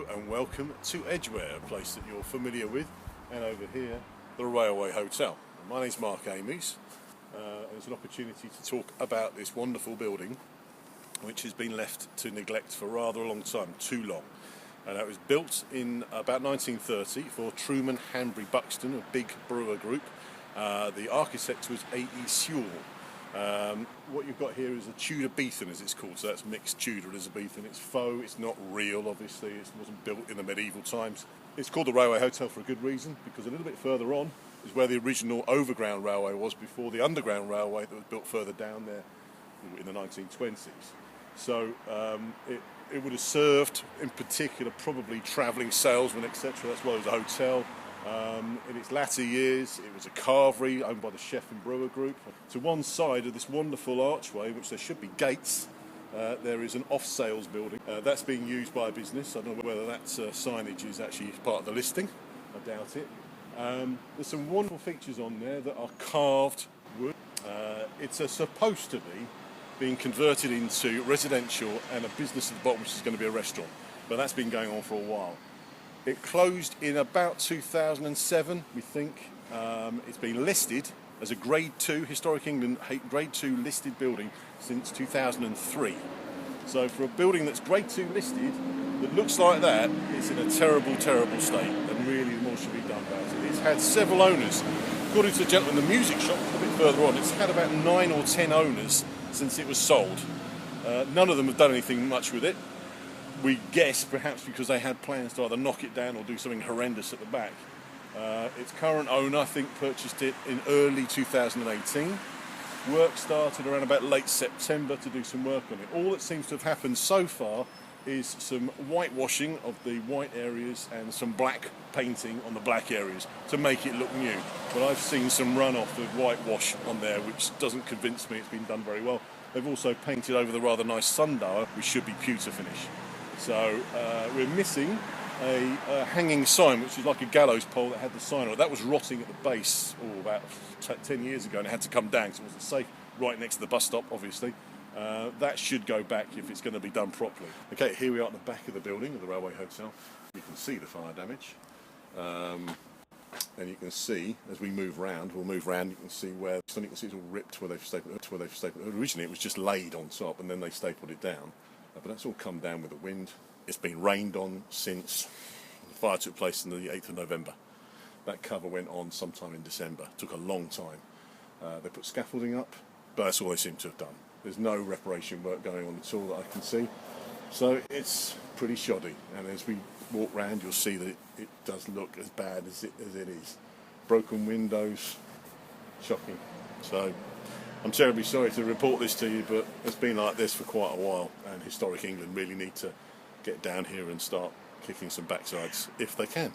Hello and welcome to Edgware, a place that you're familiar with, and over here, the Railway Hotel. My name's Mark Amies. It's an opportunity to talk about this wonderful building which has been left to neglect for rather a long time, too long. And it was built in about 1930 for Truman Hanbury Buxton, a big brewer group. The architect was A.E. Sewell. What you've got here is a Tudor Beetham, as it's called, so that's mixed Tudor Elizabethan. It's faux, it's not real, obviously, it wasn't built in the medieval times. It's called the Railway Hotel for a good reason, because a little bit further on is where the original overground railway was before the underground railway that was built further down there in the 1920s. So it would have served, in particular, probably travelling salesmen, etc. That's why it was a hotel. In its latter years, it was a carvery owned by the Chef and Brewer Group. To one side of this wonderful archway, which there should be gates, there is an off-sales building. That's being used by a business. I don't know whether that signage is actually part of the listing. I doubt it. There's some wonderful features on there that are carved wood. It's supposed to be being converted into residential and a business at the bottom, which is going to be a restaurant. But that's been going on for a while. It closed in about 2007, we think. It's been listed as a Grade 2, Historic England Grade 2 listed building since 2003. So for a building that's Grade 2 listed, that looks like that, it's in a terrible, terrible state, and really more should be done about it. It's had several owners. According to the gentleman in the music shop a bit further on, it's had about 9 or 10 owners since it was sold. None of them have done anything much with it. We guess perhaps because they had plans to either knock it down or do something horrendous at the back. Its current owner, I think, purchased it in early 2018. Work started around about late September to do some work on it. All that seems to have happened so far is some whitewashing of the white areas and some black painting on the black areas to make it look new. But I've seen some runoff of whitewash on there, which doesn't convince me it's been done very well. They've also painted over the rather nice sundial, which should be pewter finish. So we're missing a hanging sign, which is like a gallows pole that had the sign on it. That was rotting at the base about 10 years ago, and it had to come down because it wasn't safe, right next to the bus stop, obviously. That should go back if it's going to be done properly. Okay, here we are at the back of the building of the Railway Hotel. You can see the fire damage. And you can see, as we move round, you can see where, you can see it's all ripped where they've stapled it. Originally it was just laid on top and then they stapled it down. But that's all come down with the wind. It's been rained on since the fire took place on the 8th of November. That cover went on sometime in December. It took a long time. They put scaffolding up, but that's all they seem to have done. There's no reparation work going on at all that I can see. So it's pretty shoddy. And as we walk round, you'll see that it does look as bad as it is. Broken windows, shocking. So I'm terribly sorry to report this to you, but it's been like this for quite a while, and Historic England really need to get down here and start kicking some backsides if they can.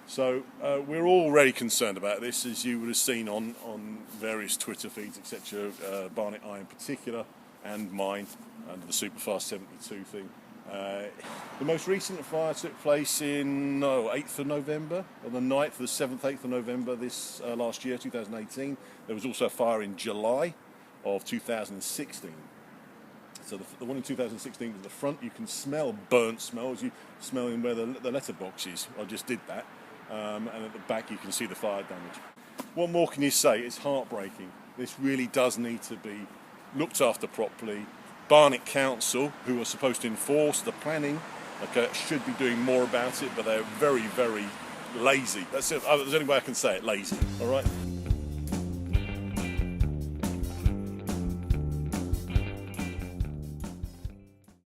So we're already concerned about this, as you would have seen on various Twitter feeds, etc. Barnet Eye in particular, and mine, under the Superfast 72 thing. The most recent fire took place in 8th of November, on the 9th, the 7th, 8th of November this last year, 2018. There was also a fire in July of 2016. So the one in 2016 was the front. You can smell burnt smell as you smell in where the letterbox is. I just did that. And at the back you can see the fire damage. What more can you say? It's heartbreaking. This really does need to be looked after properly. Barnet Council, who are supposed to enforce the planning, should be doing more about it, but they're very, very lazy. That's the only way I can say it, lazy. All right?